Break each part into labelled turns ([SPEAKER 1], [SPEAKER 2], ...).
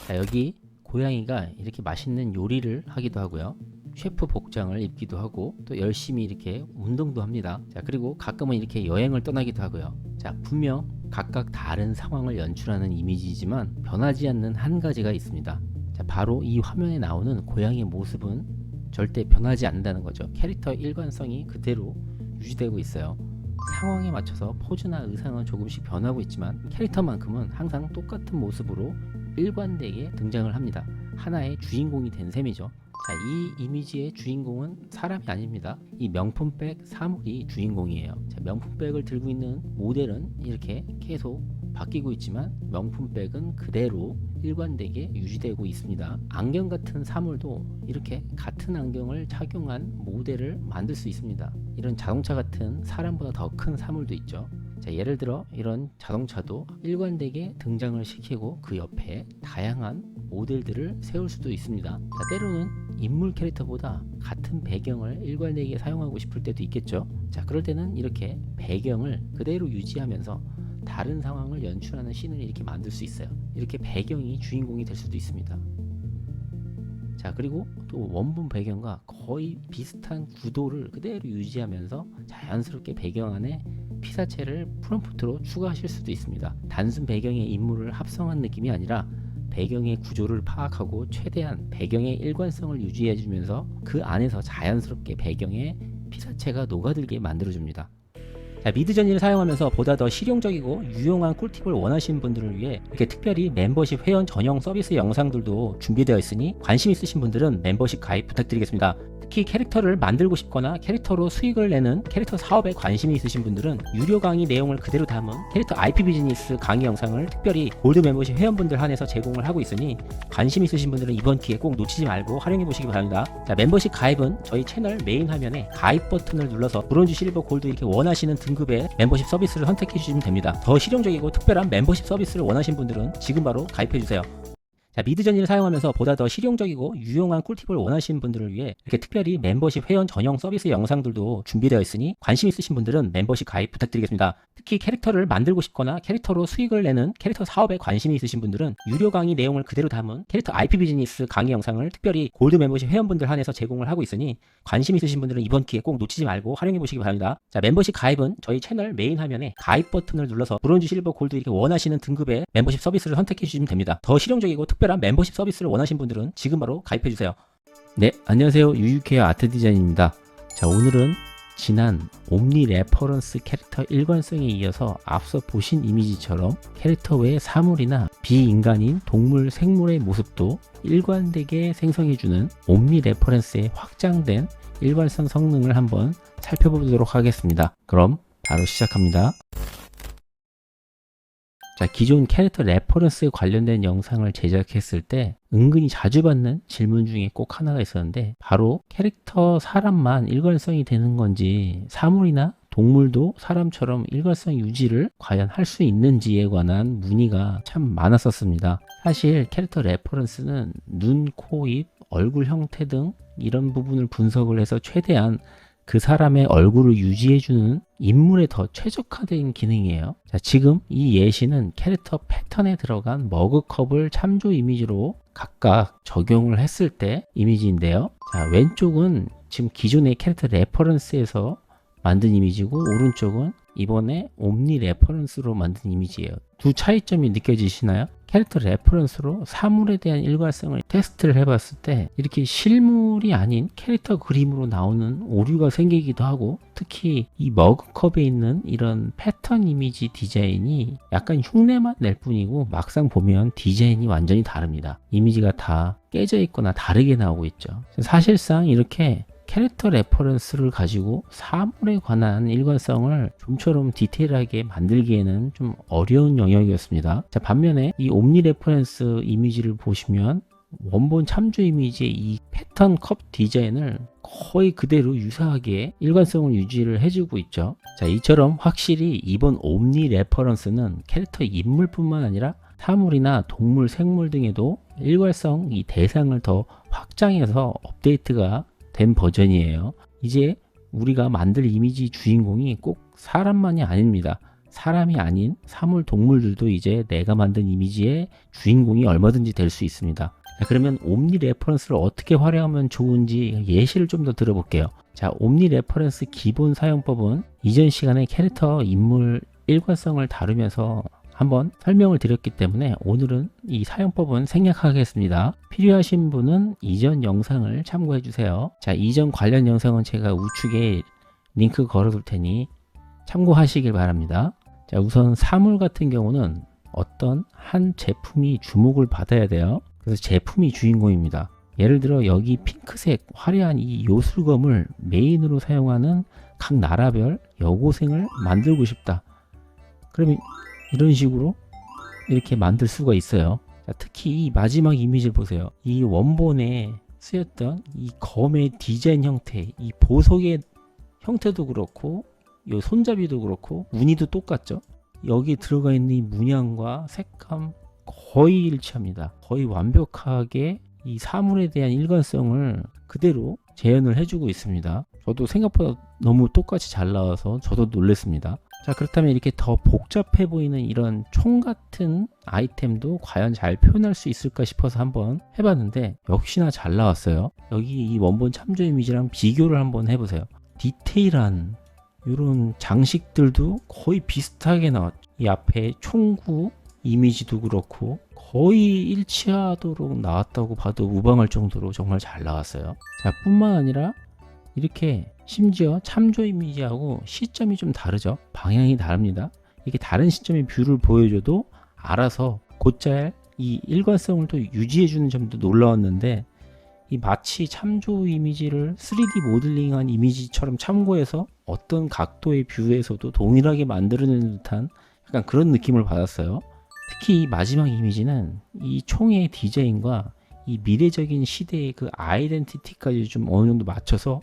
[SPEAKER 1] 자, 여기 고양이가 이렇게 맛있는 요리를 하기도 하고요. 셰프 복장을 입기도 하고 또 열심히 이렇게 운동도 합니다. 자, 그리고 가끔은 이렇게 여행을 떠나기도 하고요. 자, 분명 각각 다른 상황을 연출하는 이미지지만 변하지 않는 한 가지가 있습니다. 자, 바로 이 화면에 나오는 고양이의 모습은 절대 변하지 않는다는 거죠. 캐릭터의 일관성이 그대로 유지되고 있어요. 상황에 맞춰서 포즈나 의상은 조금씩 변하고 있지만 캐릭터만큼은 항상 똑같은 모습으로 일관되게 등장을 합니다. 하나의 주인공이 된 셈이죠. 자, 이 이미지의 주인공은 사람이 아닙니다. 이 명품백 사물이 주인공이에요. 자, 명품백을 들고 있는 모델은 이렇게 계속 바뀌고 있지만 명품백은 그대로 일관되게 유지되고 있습니다. 안경 같은 사물도 이렇게 같은 안경을 착용한 모델을 만들 수 있습니다. 이런 자동차 같은 사람보다 더 큰 사물도 있죠. 자, 예를 들어 이런 자동차도 일관되게 등장을 시키고 그 옆에 다양한 모델들을 세울 수도 있습니다. 자, 때로는 인물 캐릭터보다 같은 배경을 일관되게 사용하고 싶을 때도 있겠죠. 자, 그럴 때는 이렇게 배경을 그대로 유지하면서 다른 상황을 연출하는 씬을 이렇게 만들 수 있어요. 이렇게 배경이 주인공이 될 수도 있습니다. 자, 그리고 또 원본 배경과 거의 비슷한 구도를 그대로 유지하면서 자연스럽게 배경 안에 피사체를 프롬프트로 추가하실 수도 있습니다. 단순 배경에 인물을 합성한 느낌이 아니라 배경의 구조를 파악하고 최대한 배경의 일관성을 유지해주면서 그 안에서 자연스럽게 배경에 피사체가 녹아들게 만들어줍니다. 자, 미드저니를 사용하면서 보다 더 실용적이고 유용한 꿀팁을 원하시는 분들을 위해 이렇게 특별히 멤버십 회원 전용 서비스 영상들도 준비되어 있으니 관심 있으신 분들은 멤버십 가입 부탁드리겠습니다. 특히 캐릭터를 만들고 싶거나 캐릭터로 수익을 내는 캐릭터 사업에 관심이 있으신 분들은 유료 강의 내용을 그대로 담은 캐릭터 IP 비즈니스 강의 영상을 특별히 골드 멤버십 회원분들 한해서 제공을 하고 있으니 관심 있으신 분들은 이번 기회 꼭 놓치지 말고 활용해 보시기 바랍니다. 자, 멤버십 가입은 저희 채널 메인 화면에 가입 버튼을 눌러서 브론즈, 실버, 골드 이렇게 원하시는 등급의 멤버십 서비스를 선택해 주시면 됩니다. 더 실용적이고 특별한 멤버십 서비스를 원하시는 분들은 지금 바로 가입해 주세요. 자, 미드저니를 사용하면서 보다 더 실용적이고 유용한 꿀팁을 원하시는 분들을 위해 이렇게 특별히 멤버십 회원 전용 서비스 영상들도 준비되어 있으니 관심 있으신 분들은 멤버십 가입 부탁드리겠습니다. 특히 캐릭터를 만들고 싶거나 캐릭터로 수익을 내는 캐릭터 사업에 관심이 있으신 분들은 유료 강의 내용을 그대로 담은 캐릭터 IP 비즈니스 강의 영상을 특별히 골드 멤버십 회원분들 한해서 제공을 하고 있으니 관심 있으신 분들은 이번 기회 꼭 놓치지 말고 활용해 보시기 바랍니다. 자, 멤버십 가입은 저희 채널 메인 화면에 가입 버튼을 눌러서 브론즈, 실버, 골드 이렇게 원하시는 등급의 멤버십 서비스를 선택해 주시면 됩니다. 더 실용적이고 특별한 멤버십 서비스를 원하시는 분들은 지금 바로 가입해 주세요. 네, 안녕하세요. 유유케어 아트 디자인입니다. 자, 오늘은 지난 옴니 레퍼런스 캐릭터 일관성에 이어서 앞서 보신 이미지처럼 캐릭터 외의 사물이나 비인간인 동물, 생물의 모습도 일관되게 생성해주는 옴니 레퍼런스의 확장된 일관성 성능을 한번 살펴보도록 하겠습니다. 그럼 바로 시작합니다. 자, 기존 캐릭터 레퍼런스에 관련된 영상을 제작했을 때 은근히 자주 받는 질문 중에 꼭 하나가 있었는데 바로 캐릭터 사람만 일관성이 되는 건지 사물이나 동물도 사람처럼 일관성 유지를 과연 할 수 있는지에 관한 문의가 참 많았었습니다. 사실 캐릭터 레퍼런스는 눈, 코, 입, 얼굴 형태 등 이런 부분을 분석을 해서 최대한 그 사람의 얼굴을 유지해주는 인물에 더 최적화된 기능이에요. 자, 지금 이 예시는 캐릭터 패턴에 들어간 머그컵을 참조 이미지로 각각 적용을 했을 때 이미지인데요. 자, 왼쪽은 지금 기존의 캐릭터 레퍼런스에서 만든 이미지고 오른쪽은 이번에 옴니 레퍼런스로 만든 이미지예요. 두 차이점이 느껴지시나요? 캐릭터 레퍼런스로 사물에 대한 일관성을 테스트를 해봤을 때 이렇게 실물이 아닌 캐릭터 그림으로 나오는 오류가 생기기도 하고 특히 이 머그컵에 있는 이런 패턴 이미지 디자인이 약간 흉내만 낼 뿐이고 막상 보면 디자인이 완전히 다릅니다. 이미지가 다 깨져 있거나 다르게 나오고 있죠. 사실상 이렇게 캐릭터 레퍼런스를 가지고 사물에 관한 일관성을 좀처럼 디테일하게 만들기에는 좀 어려운 영역이었습니다. 자, 반면에 이 옴니 레퍼런스 이미지를 보시면 원본 참조 이미지의 이 패턴 컵 디자인을 거의 그대로 유사하게 일관성을 유지를 해주고 있죠. 자, 이처럼 확실히 이번 옴니 레퍼런스는 캐릭터 인물뿐만 아니라 사물이나 동물, 생물 등에도 일관성 이 대상을 더 확장해서 업데이트가 된 버전이에요. 이제 우리가 만들 이미지 주인공이 꼭 사람만이 아닙니다. 사람이 아닌 사물 동물들도 이제 내가 만든 이미지의 주인공이 얼마든지 될 수 있습니다. 자, 그러면 옴니 레퍼런스를 어떻게 활용하면 좋은지 예시를 좀 더 들어볼게요. 자, 옴니 레퍼런스 기본 사용법은 이전 시간에 캐릭터 인물 일관성을 다루면서 한번 설명을 드렸기 때문에 오늘은 이 사용법은 생략하겠습니다. 필요하신 분은 이전 영상을 참고해 주세요. 자, 이전 관련 영상은 제가 우측에 링크 걸어 둘 테니 참고하시길 바랍니다. 자, 우선 사물 같은 경우는 어떤 한 제품이 주목을 받아야 돼요. 그래서 제품이 주인공입니다. 예를 들어 여기 핑크색 화려한 이 요술검을 메인으로 사용하는 각 나라별 여고생을 만들고 싶다. 그러면 이런 식으로 이렇게 만들 수가 있어요. 자, 특히 이 마지막 이미지를 보세요. 이 원본에 쓰였던 이 검의 디자인 형태, 이 보석의 형태도 그렇고 이 손잡이도 그렇고 무늬도 똑같죠. 여기 들어가 있는 이 문양과 색감 거의 일치합니다. 거의 완벽하게 이 사물에 대한 일관성을 그대로 재현을 해주고 있습니다. 저도 생각보다 너무 똑같이 잘 나와서 저도 놀랐습니다. 자, 그렇다면 이렇게 더 복잡해 보이는 이런 총 같은 아이템도 과연 잘 표현할 수 있을까 싶어서 한번 해봤는데 역시나 잘 나왔어요. 여기 이 원본 참조 이미지랑 비교를 한번 해보세요. 디테일한 이런 장식들도 거의 비슷하게 나왔죠. 이 앞에 총구 이미지도 그렇고 거의 일치하도록 나왔다고 봐도 무방할 정도로 정말 잘 나왔어요. 자, 뿐만 아니라 이렇게 심지어 참조 이미지하고 시점이 좀 다르죠. 방향이 다릅니다. 이렇게 다른 시점의 뷰를 보여줘도 알아서 곧잘 이 일관성을 또 유지해주는 점도 놀라웠는데, 이 마치 참조 이미지를 3D 모델링한 이미지처럼 참고해서 어떤 각도의 뷰에서도 동일하게 만들어내는 듯한 약간 그런 느낌을 받았어요. 특히 이 마지막 이미지는 이 총의 디자인과 이 미래적인 시대의 그 아이덴티티까지 좀 어느 정도 맞춰서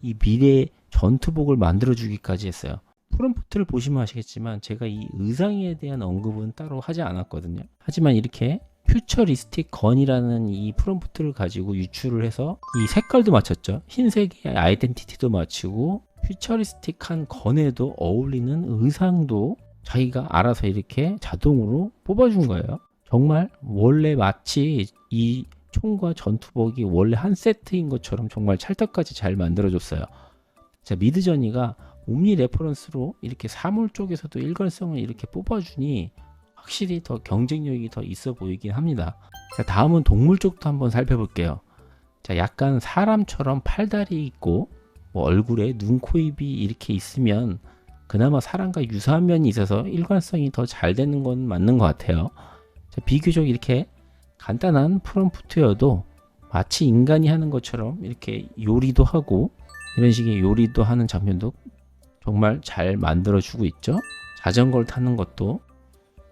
[SPEAKER 1] 이 미래 전투복을 만들어주기까지 했어요. 프롬프트를 보시면 아시겠지만 제가 이 의상에 대한 언급은 따로 하지 않았거든요. 하지만 이렇게 퓨처리스틱 건이라는 이 프롬프트를 가지고 유출을 해서 이 색깔도 맞췄죠. 흰색의 아이덴티티도 맞추고 퓨처리스틱한 건에도 어울리는 의상도 자기가 알아서 이렇게 자동으로 뽑아준 거예요. 정말 원래 마치 이 총과 전투복이 원래 한 세트인 것처럼 정말 찰떡같이 잘 만들어줬어요. 자, 미드저니가 옴니 레퍼런스로 이렇게 사물 쪽에서도 일관성을 이렇게 뽑아주니 확실히 더 경쟁력이 더 있어 보이긴 합니다. 자, 다음은 동물 쪽도 한번 살펴볼게요. 자, 약간 사람처럼 팔다리 있고 뭐 얼굴에 눈, 코, 입이 이렇게 있으면 그나마 사람과 유사한 면이 있어서 일관성이 더 잘 되는 건 맞는 것 같아요. 자, 비교적 이렇게 간단한 프롬프트여도 마치 인간이 하는 것처럼 이렇게 요리도 하고 이런 식의 요리도 하는 장면도 정말 잘 만들어주고 있죠. 자전거를 타는 것도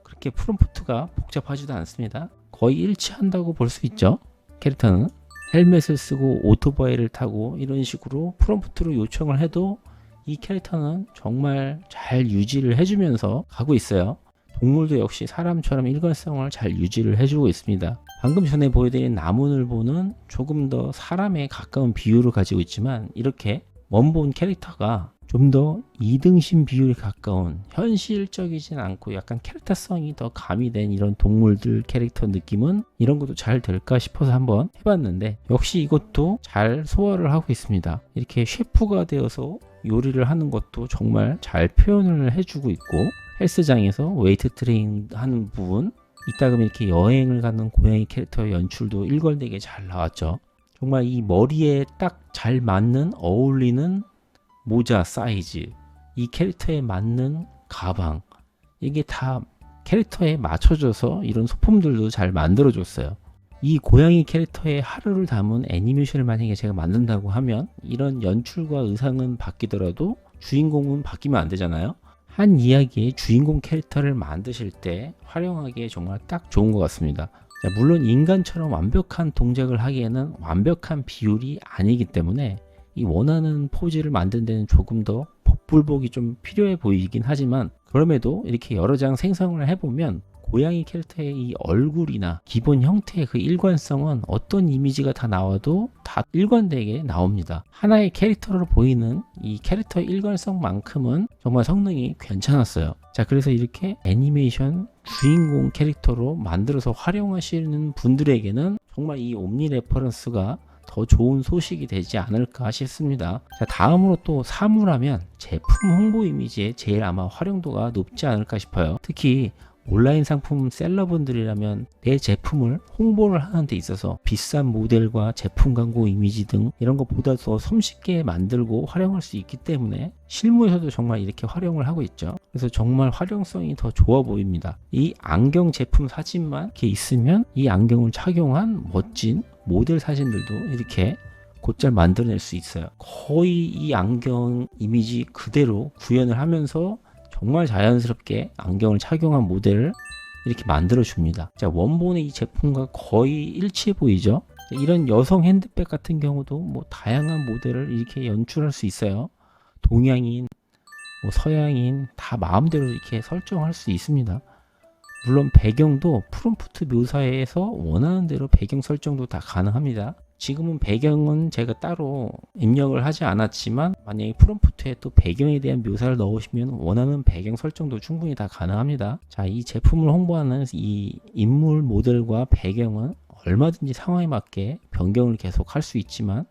[SPEAKER 1] 그렇게 프롬프트가 복잡하지도 않습니다. 거의 일치한다고 볼 수 있죠. 캐릭터는 헬멧을 쓰고 오토바이를 타고 이런 식으로 프롬프트로 요청을 해도 이 캐릭터는 정말 잘 유지를 해주면서 가고 있어요. 동물도 역시 사람처럼 일관성을 잘 유지를 해주고 있습니다. 방금 전에 보여드린 나무늘보는 조금 더 사람에 가까운 비율을 가지고 있지만 이렇게 원본 캐릭터가 좀 더 이등신 비율에 가까운 현실적이진 않고 약간 캐릭터성이 더 가미된 이런 동물들 캐릭터 느낌은 이런 것도 잘 될까 싶어서 한번 해봤는데 역시 이것도 잘 소화를 하고 있습니다. 이렇게 셰프가 되어서 요리를 하는 것도 정말 잘 표현을 해주고 있고 헬스장에서 웨이트 트레이닝 하는 부분 이따금 이렇게 여행을 가는 고양이 캐릭터의 연출도 일관되게 잘 나왔죠. 정말 이 머리에 딱 잘 맞는 어울리는 모자 사이즈, 이 캐릭터에 맞는 가방, 이게 다 캐릭터에 맞춰져서 이런 소품들도 잘 만들어줬어요. 이 고양이 캐릭터의 하루를 담은 애니메이션을 만약에 제가 만든다고 하면 이런 연출과 의상은 바뀌더라도 주인공은 바뀌면 안 되잖아요. 한 이야기의 주인공 캐릭터를 만드실 때 활용하기에 정말 딱 좋은 것 같습니다. 자, 물론 인간처럼 완벽한 동작을 하기에는 완벽한 비율이 아니기 때문에 이 원하는 포즈를 만드는 데는 조금 더 복불복이 좀 필요해 보이긴 하지만 그럼에도 이렇게 여러 장 생성을 해보면 고양이 캐릭터의 이 얼굴이나 기본 형태의 그 일관성은 어떤 이미지가 다 나와도 다 일관되게 나옵니다. 하나의 캐릭터로 보이는 이 캐릭터의 일관성만큼은 정말 성능이 괜찮았어요. 자, 그래서 이렇게 애니메이션 주인공 캐릭터로 만들어서 활용하시는 분들에게는 정말 이 옴니 레퍼런스가 더 좋은 소식이 되지 않을까 싶습니다. 자, 다음으로 또 사물하면 제품 홍보 이미지에 제일 아마 활용도가 높지 않을까 싶어요. 특히 온라인 상품 셀러분들이라면 내 제품을 홍보를 하는 데 있어서 비싼 모델과 제품 광고 이미지 등 이런 것보다 더 손쉽게 만들고 활용할 수 있기 때문에 실무에서도 정말 이렇게 활용을 하고 있죠. 그래서 정말 활용성이 더 좋아 보입니다. 이 안경 제품 사진만 이렇게 있으면 이 안경을 착용한 멋진 모델 사진들도 이렇게 곧잘 만들어낼 수 있어요. 거의 이 안경 이미지 그대로 구현을 하면서 정말 자연스럽게 안경을 착용한 모델을 이렇게 만들어 줍니다. 자, 원본의 이 제품과 거의 일치해 보이죠? 이런 여성 핸드백 같은 경우도 뭐 다양한 모델을 이렇게 연출할 수 있어요. 동양인, 뭐 서양인 다 마음대로 이렇게 설정할 수 있습니다. 물론 배경도 프롬프트 묘사에서 원하는 대로 배경 설정도 다 가능합니다. 지금은 배경은 제가 따로 입력을 하지 않았지만 만약에 프롬프트에 또 배경에 대한 묘사를 넣으시면 원하는 배경 설정도 충분히 다 가능합니다. 자, 이 제품을 홍보하는 이 인물 모델과 배경은 얼마든지 상황에 맞게 변경을 계속 할 수 있지만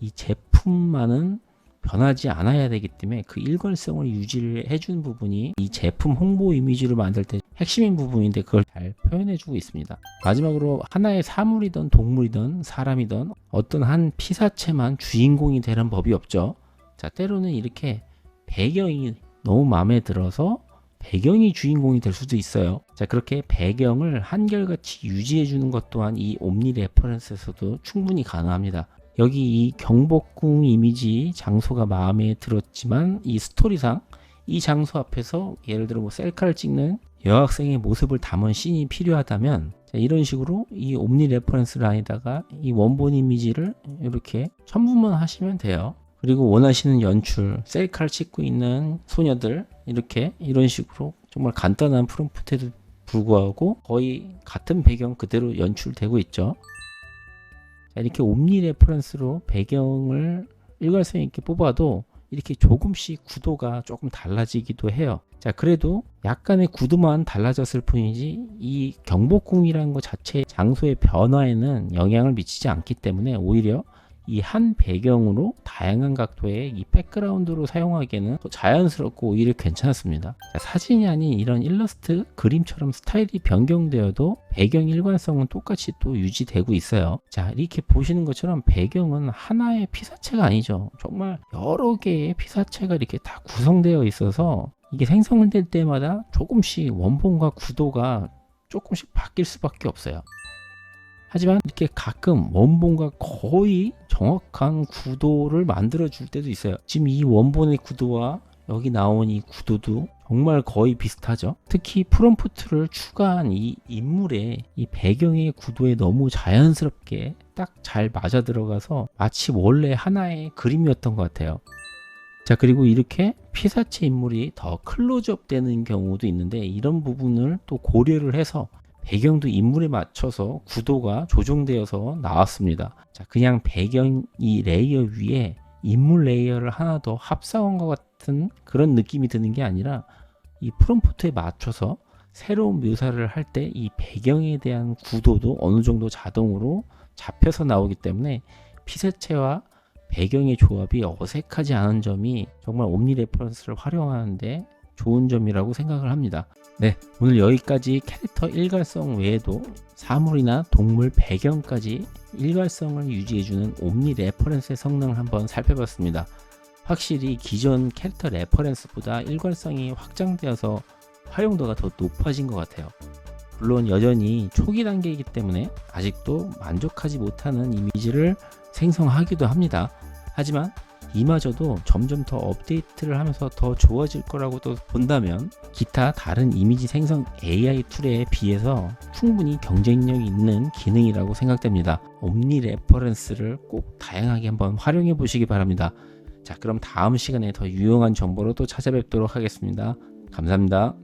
[SPEAKER 1] 이 제품만은 변하지 않아야 되기 때문에 그 일관성을 유지를 해주는 부분이 이 제품 홍보 이미지를 만들 때 핵심인 부분인데 그걸 잘 표현해주고 있습니다. 마지막으로 하나의 사물이든 동물이든 사람이든 어떤 한 피사체만 주인공이 되는 법이 없죠. 자, 때로는 이렇게 배경이 너무 마음에 들어서 배경이 주인공이 될 수도 있어요. 자, 그렇게 배경을 한결같이 유지해주는 것 또한 이 옴니 레퍼런스에서도 충분히 가능합니다. 여기 이 경복궁 이미지 장소가 마음에 들었지만 이 스토리상 이 장소 앞에서 예를 들어 뭐 셀카를 찍는 여학생의 모습을 담은 씬이 필요하다면 이런 식으로 이 옴니 레퍼런스 라인에다가 이 원본 이미지를 이렇게 첨부만 하시면 돼요. 그리고 원하시는 연출, 셀카를 찍고 있는 소녀들 이렇게 이런 식으로 정말 간단한 프롬프트에도 불구하고 거의 같은 배경 그대로 연출되고 있죠. 이렇게 옴니 레퍼런스로 배경을 일관성 있게 뽑아도 이렇게 조금씩 구도가 조금 달라지기도 해요. 자, 그래도 약간의 구도만 달라졌을 뿐이지 이 경복궁이라는 것 자체 장소의 변화에는 영향을 미치지 않기 때문에 오히려 이 한 배경으로 다양한 각도의 이 백그라운드로 사용하기에는 더 자연스럽고 오히려 괜찮았습니다. 자, 사진이 아닌 이런 일러스트 그림처럼 스타일이 변경되어도 배경 일관성은 똑같이 또 유지되고 있어요. 자, 이렇게 보시는 것처럼 배경은 하나의 피사체가 아니죠. 정말 여러 개의 피사체가 이렇게 다 구성되어 있어서 이게 생성을 될 때마다 조금씩 원본과 구도가 조금씩 바뀔 수밖에 없어요. 하지만 이렇게 가끔 원본과 거의 정확한 구도를 만들어 줄 때도 있어요. 지금 이 원본의 구도와 여기 나온 이 구도도 정말 거의 비슷하죠. 특히 프롬프트를 추가한 이 인물의 이 배경의 구도에 너무 자연스럽게 딱 잘 맞아 들어가서 마치 원래 하나의 그림이었던 것 같아요. 자, 그리고 이렇게 피사체 인물이 더 클로즈업 되는 경우도 있는데 이런 부분을 또 고려를 해서 배경도 인물에 맞춰서 구도가 조정되어서 나왔습니다. 자, 그냥 배경 이 레이어 위에 인물 레이어를 하나 더 합성한 것 같은 그런 느낌이 드는 게 아니라 이 프롬프트에 맞춰서 새로운 묘사를 할 때 이 배경에 대한 구도도 어느 정도 자동으로 잡혀서 나오기 때문에 피사체와 배경의 조합이 어색하지 않은 점이 정말 옴니 레퍼런스를 활용하는데 좋은 점이라고 생각을 합니다. 네, 오늘 여기까지 캐릭터 일관성 외에도 사물이나 동물 배경까지 일관성을 유지해주는 옴니 레퍼런스의 성능을 한번 살펴봤습니다. 확실히 기존 캐릭터 레퍼런스보다 일관성이 확장되어서 활용도가 더 높아진 것 같아요. 물론 여전히 초기 단계이기 때문에 아직도 만족하지 못하는 이미지를 생성하기도 합니다. 하지만 이마저도 점점 더 업데이트를 하면서 더 좋아질 거라고 또 본다면 기타 다른 이미지 생성 AI 툴에 비해서 충분히 경쟁력 있는 기능이라고 생각됩니다. 옴니 레퍼런스를 꼭 다양하게 한번 활용해 보시기 바랍니다. 자, 그럼 다음 시간에 더 유용한 정보로 또 찾아뵙도록 하겠습니다. 감사합니다.